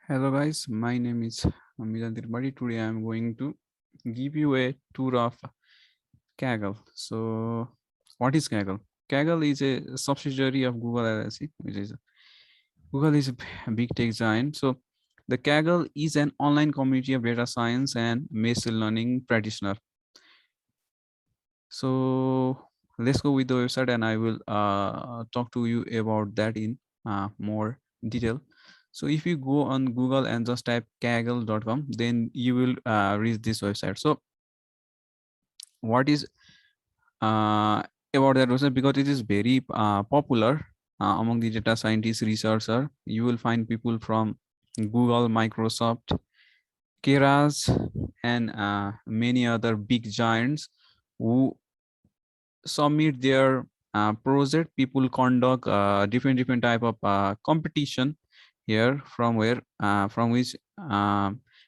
Hello guys, my name is Amiran Tripathi. Today I am going to give you a tour of Kaggle. So, what is Kaggle? Kaggle is a subsidiary of Google LLC, which is Google is a big tech giant. So, the Kaggle is an online community of data science and machine learning practitioner. So, let's go with the website, and I will talk to you about that in more detail. So if you go on Google and just type kaggle.com, then you will reach this website. So what is about that website? Because it is very popular among the data scientists, researcher. You will find people from Google, Microsoft, Keras, and many other big giants who submit their project. People conduct different type of competition here, from which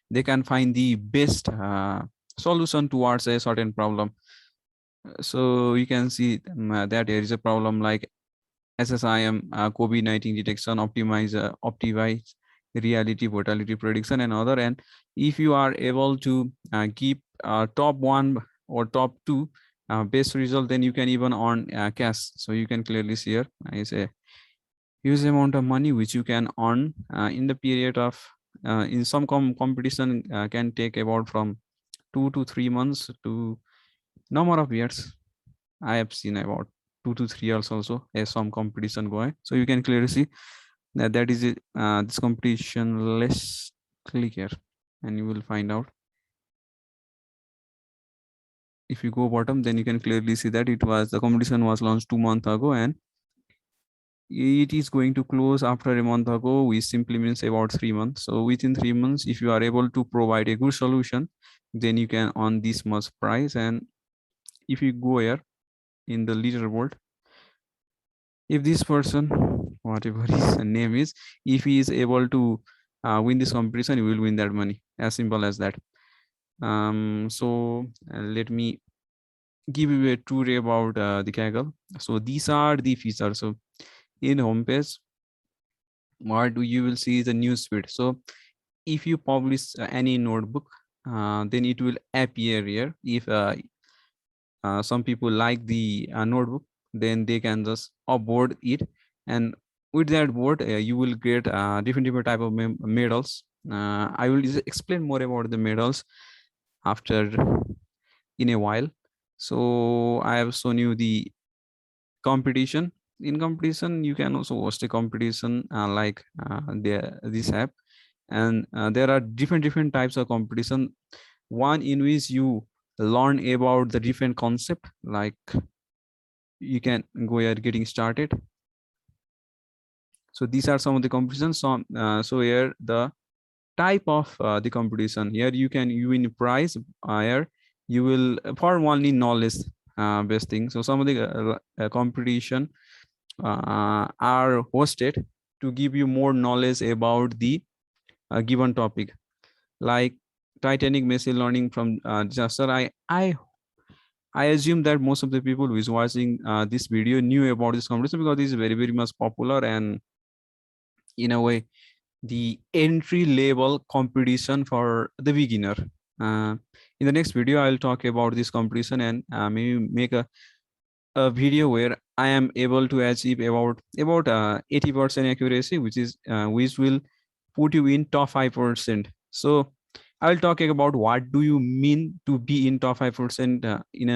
they can find the best solution towards a certain problem. So you can see that there is a problem like SSIM, COVID-19 detection, optimize reality volatility prediction, and other. And if you are able to keep top one or top two best result, then you can even earn cash. So you can clearly see here is a huge amount of money which you can earn in the period of in some competition can take about from 2 to 3 months to number of years. I have seen about 2 to 3 years also as some competition going. So you can clearly see that is it, this competition. Let's click here and you will find out. If you go bottom, then you can clearly see that the competition was launched 2 months ago, and it is going to close after a month ago, which simply means about 3 months. So within 3 months, if you are able to provide a good solution, then you can earn this much price. And if you go here in the leaderboard, if this person, whatever his name is, if he is able to win this competition, he will win that money. As simple as that. So let me give you a tour about the Kaggle. So these are the features. So in homepage, what do you will see the news feed. So if you publish any notebook, then it will appear here. If some people like the notebook, then they can just upload it, and with that board you will get different type of medals. I will just explain more about the medals after in a while. So I have shown you the competition. In competition you can also host a competition this app, and there are different types of competition. One in which you learn about the different concept, like you can go here getting started. So these are some of the competitions. So here the type of the competition. Here you win prize. Here you will for only knowledge based thing. So some of the competition are hosted to give you more knowledge about the given topic, like Titanic machine learning from disaster. I assume that most of the people who is watching this video knew about this competition, because this is very much popular, and in a way the entry level competition for the beginner. uh, in the next video I'll talk about this competition, and maybe make a video where I am able to achieve about 80% accuracy, which will put you in top 5%. So I'll talking about what do you mean to be in top 5% in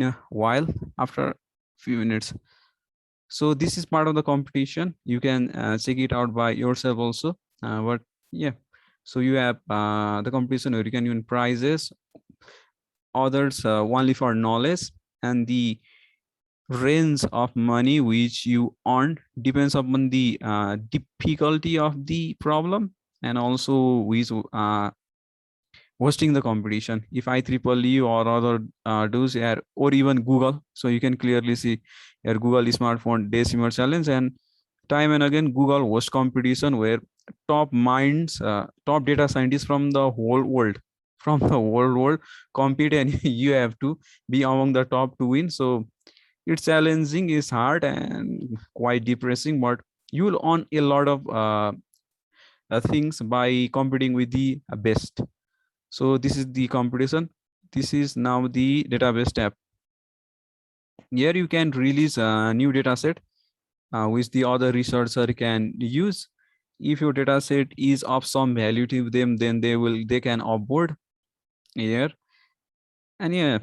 a while, after few minutes. So this is part of the competition. You can check it out by yourself also. But yeah, so you have the competition where you can win prizes, others only for knowledge, and the range of money which you earn depends upon the difficulty of the problem, and also which hosting the competition. If IEEE or other does here, or even Google, so you can clearly see here Google smartphone decimal challenge, and time and again Google host competition where top minds, top data scientists from the whole world, compete, and you have to be among the top to win. So it's challenging, it's hard, and quite depressing, but you will earn a lot of things by competing with the best. So this is the competition. This is now the database tab. Here you can release a new data set which the other researcher can use. If your data set is of some value to them, then they can upload here. And yeah,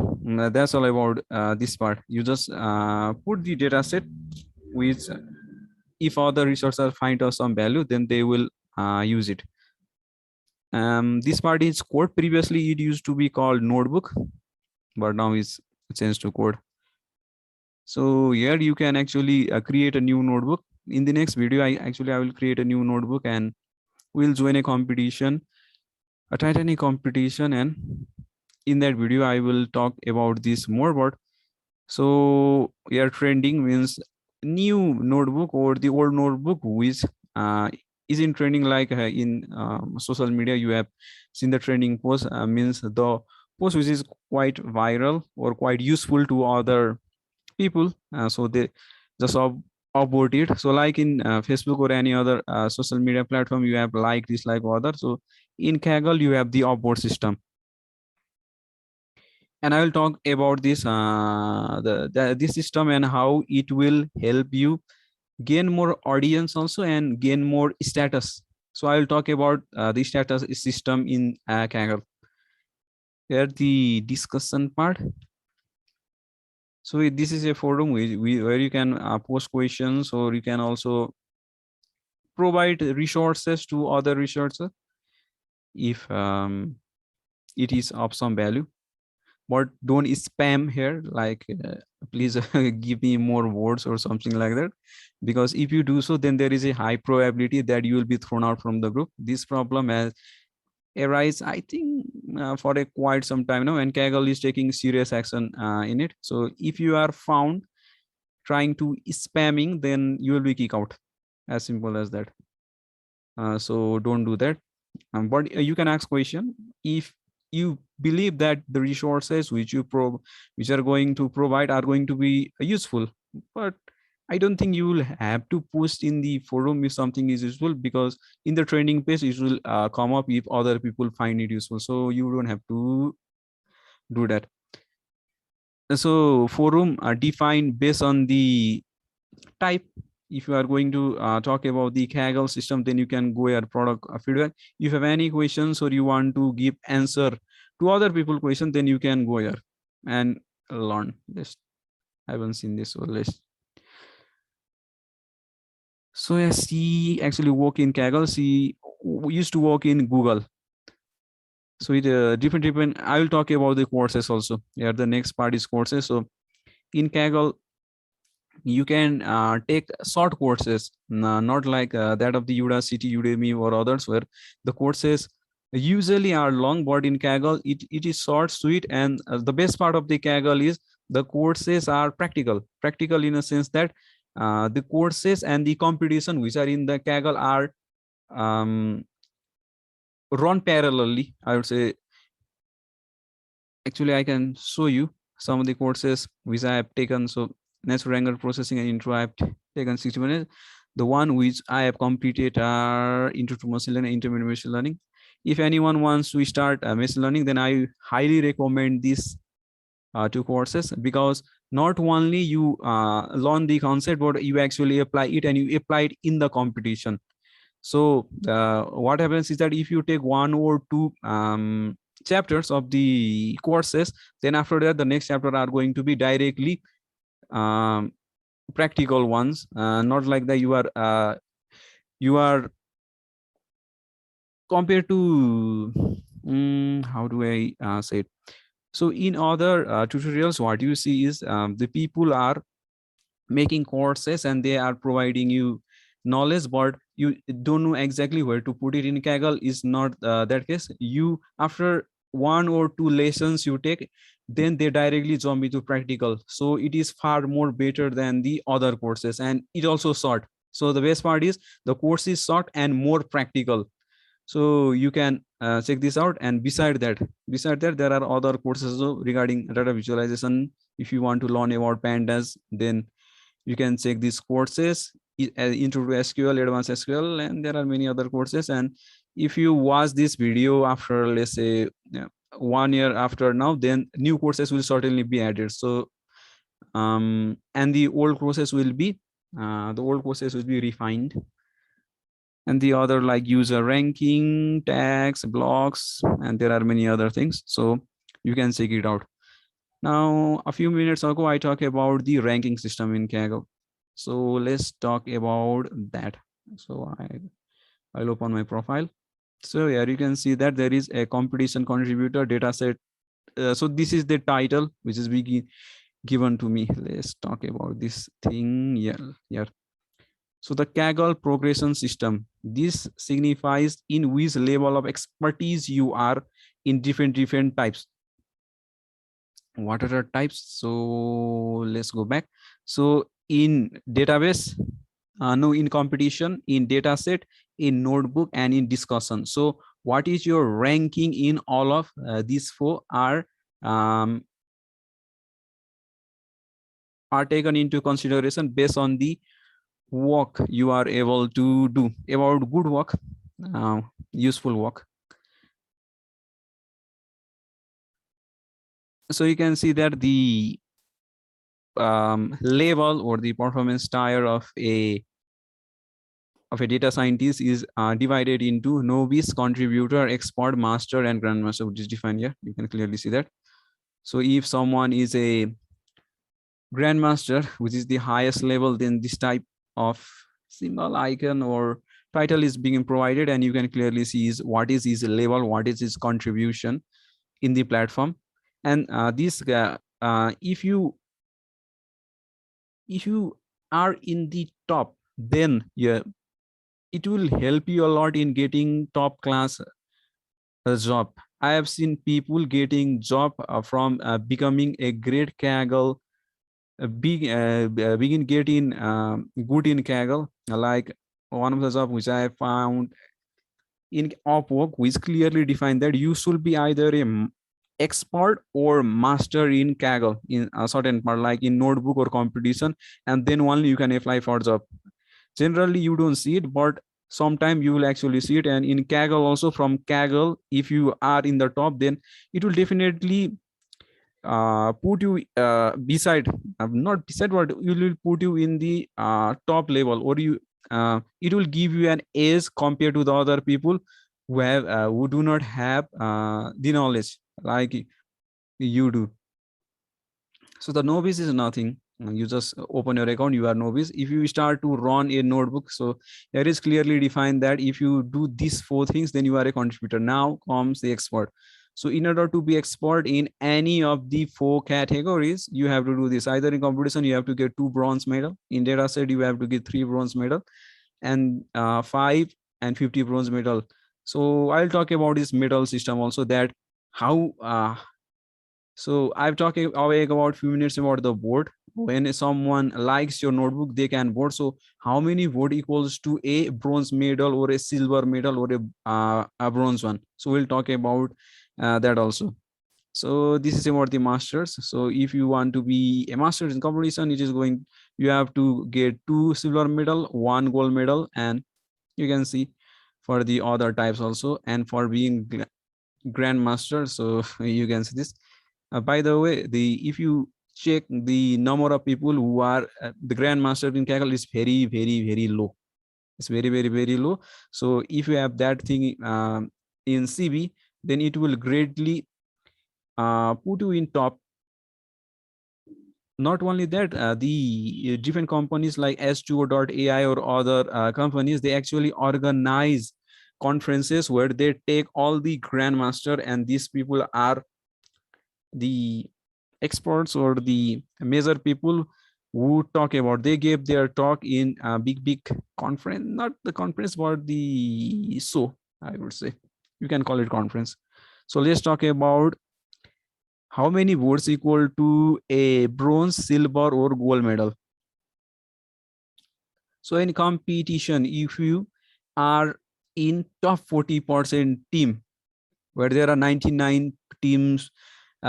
that's all about this part. You just put the data set, which if other researchers find out some value, then they will use it. This part is code. Previously it used to be called notebook, but now it's changed to code. So here you can actually create a new notebook. In the next video, I will create a new notebook and we'll join a competition, a Titanic competition, and in that video I will talk about this more. But so here trending means new notebook or the old notebook which is in trending, like in social media you have seen the trending post, means the post which is quite viral or quite useful to other people, so they just upvote it. So like in Facebook or any other social media platform, you have like, dislike, or other. So in Kaggle you have the upvote system, and I will talk about this this system and how it will help you gain more audience also and gain more status. So I will talk about the status system in Kaggle. Here the discussion part. So this is a forum where you can post questions, or you can also provide resources to other researchers if it is of some value. But don't spam here, like please give me more words or something like that, because if you do so, then there is a high probability that you will be thrown out from the group. This problem has arise, I think, for a quite some time now, and Kaggle is taking serious action in it. So if you are found trying to spamming, then you will be kicked out, as simple as that. So don't do that. But you can ask question if you believe that the resources which which are going to provide are going to be useful. But I don't think you will have to post in the forum if something is useful, because in the training page it will come up if other people find it useful. So you don't have to do that. So forum are defined based on the type. If you are going to talk about the Kaggle system, then you can go your product feedback. If you have any questions or you want to give answer to other people question, then you can go here and learn this. I haven't seen this, so let's. So yes, she actually work in Kaggle. She used to work in Google. So it different. I will talk about the courses also. Yeah, the next part is courses. So in Kaggle, you can take short courses, not like that of the Udacity, Udemy, or others, where the courses usually are long. But in Kaggle, it is short, sweet, and the best part of the Kaggle is the courses are practical in a sense that the courses and the competition which are in the Kaggle are run parallelly, I would say. Actually, I can show you some of the courses which I have taken. So natural language processing and intro, I have taken 60 minutes. The one which I have completed are intro to machine learning, intermediate machine learning. If anyone wants to start machine learning, then I highly recommend these two courses, because not only you learn the concept, but you actually apply it, and you apply it in the competition. So what happens is that if you take one or two chapters of the courses, then after that the next chapter are going to be directly practical ones, not like that you are compared to how do I say it. So in other tutorials, what you see is the people are making courses and they are providing you knowledge, but you don't know exactly where to put it. In Kaggle is not that case. You, after one or two lessons you take, then they directly jump into practical. So it is far more better than the other courses, and it also short. So the best part is the course is short and more practical. So you can check this out. And beside that there are other courses regarding data visualization. If you want to learn about pandas, then you can check these courses. intro to SQL, advanced SQL, and there are many other courses. And if you watch this video after, let's say, 1 year after now, then new courses will certainly be added. So and the old courses will be refined, and the other like user ranking, tags, blocks, and there are many other things. So you can check it out. Now, a few minutes ago, I talked about the ranking system in Kaggle. So let's talk about that. So I'll open my profile. So here you can see that there is a competition contributor dataset. So this is the title which is given to me. Let's talk about this thing here. So the Kaggle progression system, this signifies in which level of expertise you are in different types. What are the types? So let's go back. So in database, no, in competition, in dataset, in notebook, and in discussion. So what is your ranking in all of these four um, are taken into consideration based on the work you are able to do, about good work, useful work. So you can see that the level or the performance tier of a data scientist is divided into novice, contributor, expert, master, and grandmaster, which is defined here. You can clearly see that. So if someone is a grandmaster, which is the highest level, then this type of symbol, icon, or title is being provided, and you can clearly see is what is his level, what is his contribution in the platform. And if you are in the top, then yeah, it will help you a lot in getting top class job. I have seen people getting job from becoming a great Kaggle, begin getting good in Kaggle. Like one of the job which I found in Upwork, which clearly defined that you should be either a expert or master in Kaggle in a certain part, like in notebook or competition, and then only you can apply for job. Generally you don't see it, but sometime you will actually see it. And in Kaggle also, from Kaggle, if you are in the top, then it will definitely put you beside, not beside, but it will put you in the top level, or you it will give you an edge compared to the other people who do not have the knowledge like you do. So the novice is nothing. You just open your account, you are novice. If you start to run a notebook, so there is clearly defined that if you do these four things, then you are a contributor. Now comes the expert. So in order to be expert in any of the four categories, you have to do this. Either in competition, you have to get 2 bronze medal. In data set, you have to get 3 bronze medal, and 5 and 50 bronze medal. So I'll talk about this medal system also, that how so I've talked away about few minutes about the vote. When someone likes your notebook, they can vote. So how many vote equals to a bronze medal or a silver medal or a bronze one? So we'll talk about that also. So this is about the masters. So if you want to be a master in competition, it is going, you have to get 2 silver medal, 1 gold medal, and you can see for the other types also. And for being grandmaster, so you can see this. By the way, if you check the number of people who are the grandmaster in Kaggle is very low. It's very low. So if you have that thing in CV, then it will greatly put you in top. Not only that, the different companies like S2O.ai or other companies, they actually organize conferences where they take all the grandmaster, and these people are the experts or the major people who talk about, they gave their talk in a big conference, not the conference but the show, I would say you can call it conference. So let's talk about how many votes equal to a bronze, silver, or gold medal. So in competition, if you are in top 40% team where there are 99 teams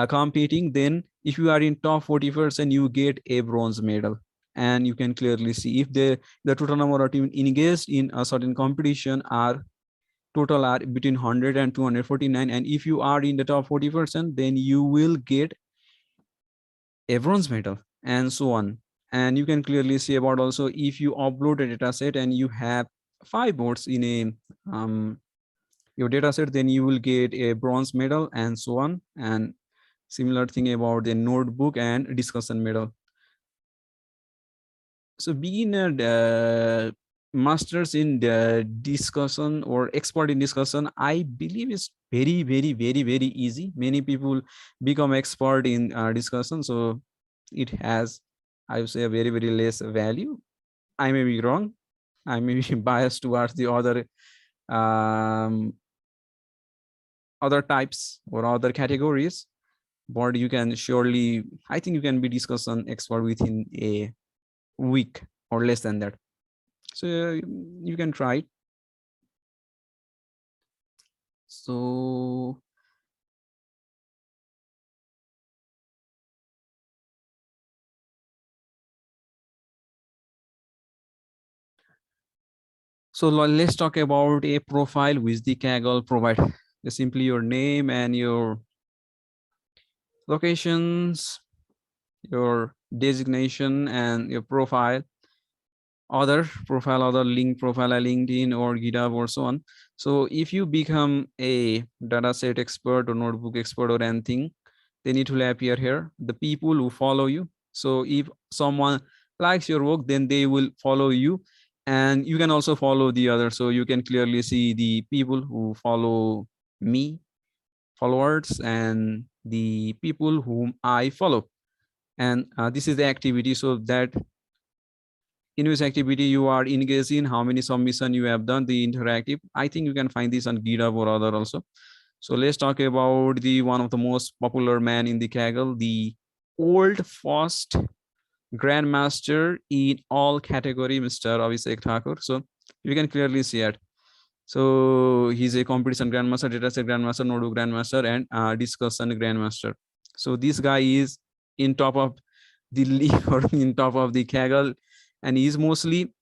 competing, then if you are in top 40%, you get a bronze medal. and you can clearly see if the total number of teams engaged in a certain competition are total are between 100 and 249, and if you are in the top 40%, then you will get a bronze medal, and so on. And you can clearly see about also if you upload a data set and you have 5 votes in a your data set, then you will get a bronze medal, and so on. And similar thing about the notebook and discussion medal. So being a masters in the discussion or expert in discussion, I believe is very, very, very, very easy. Many people become expert in discussion, so it has, I would say, a very, very less value. I may be wrong. I may be biased towards the um, other types or other categories, but you can surely, I think you can be discussion expert within a week or less than that. So you can try it. So let's talk about a profile which the Kaggle provide. Just simply your name and your locations, your designation, and your profile, other profile, other link profile, a LinkedIn or GitHub or so on. So if you become a dataset expert or notebook expert or anything, then it will appear here, the people who follow you. So if someone likes your work, then they will follow you, and you can also follow the other. So you can clearly see the people who follow me, followers, and the people whom I follow. And this is the activity, so that in which activity you are engaged in, how many submission you have done, the interactive. I think you can find this on GitHub or other also. So let's talk about the one of the most popular man in the Kaggle, the old first grandmaster in all category, Mr. Abhishek Thakur. So you can clearly see it. So he's a competition grandmaster, dataset grandmaster, notebook grandmaster, and discussion grandmaster. So this guy is in top of the league or in top of the Kaggle, and he's mostly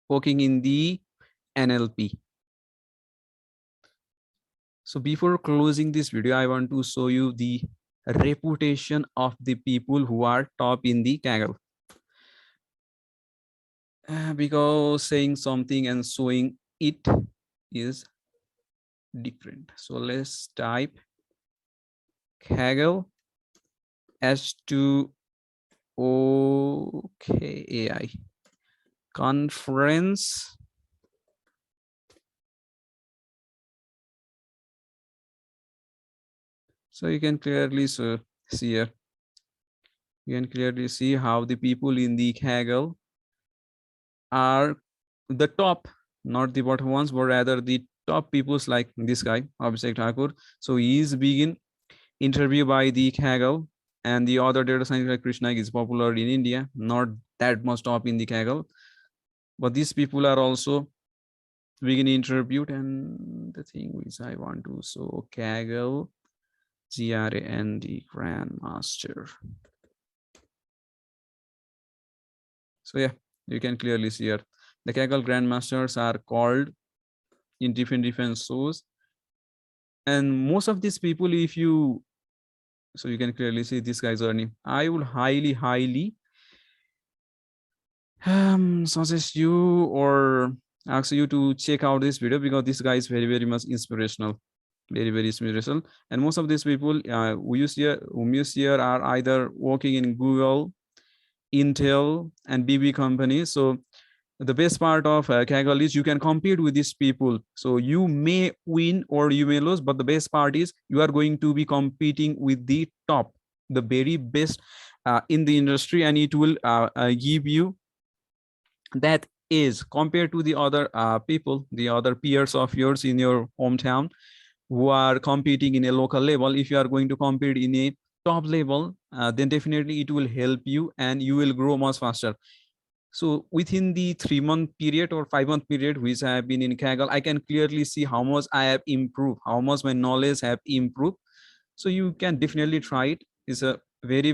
working in the NLP. So before closing this video, I want to show you the reputation of the people who are top in the Kaggle. Because saying something and showing it is different. So let's type Kaggle S2 OKAI conference. So you can clearly see here. You can clearly see how the people in the Kaggle are the top, not the bottom ones, but rather the top peoples like this guy, Abhishek Thakur. So he is being interviewed by the Kaggle, and the other data scientist like Krishna is popular in India, not that much top in the Kaggle. But these people are also being interviewed, and the thing which I want to show, Kaggle, GRAND Grandmaster. So yeah, you can clearly see here. The Kaggle Grandmasters are called in different shows. And most of these people, if you, so you can clearly see this guy's earning. I would highly suggest you or ask you to check out this video, because this guy is very much inspirational, very inspirational. And most of these people whom you see here are either working in Google, Intel, and BB companies. So the best part of Kaggle is you can compete with these people. So you may win or you may lose, but the best part is you are going to be competing with the top, the very best in the industry, and it will give you that is compared to the other people, the other peers of yours in your hometown who are competing in a local level. If you are going to compete in a top level, then definitely it will help you and you will grow much faster. So within the 3-month period or 5-month period which I have been in Kaggle, I can clearly see how much I have improved, how much my knowledge have improved. So you can definitely try it. It's a very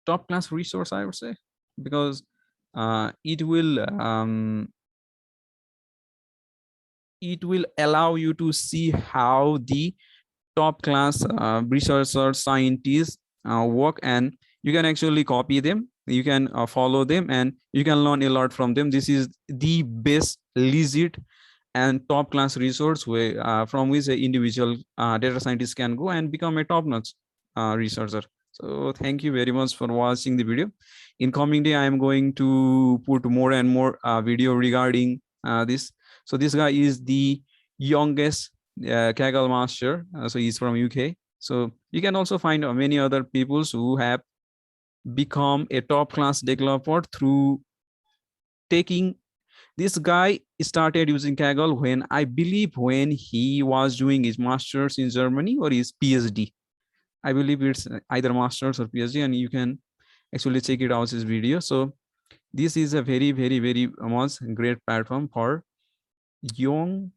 top class resource, I would say, because it will allow you to see how the top class researchers, scientists work, and you can actually copy them, you can follow them, and you can learn a lot from them. This is the best legit and top class resource where from which an individual data scientist can go and become a top notch researcher. So thank you very much for watching the video. In coming day, I am going to put more and more video regarding this. So this guy is the youngest Kaggle master. So he's from UK. So you can also find many other people who have become a top class developer through taking. This guy started using Kaggle when, I believe, when he was doing his master's in Germany or his PhD. I believe it's either master's or PhD, and you can actually check it out his video. So this is a very, very, very much great platform for young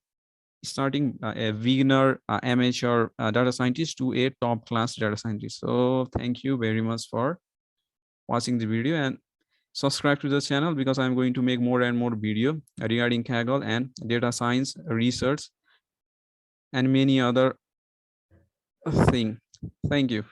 starting a beginner amateur data scientist to a top class data scientist. So thank you very much for watching the video, and subscribe to the channel because I'm going to make more and more video regarding Kaggle and data science research and many other thing. Thank you.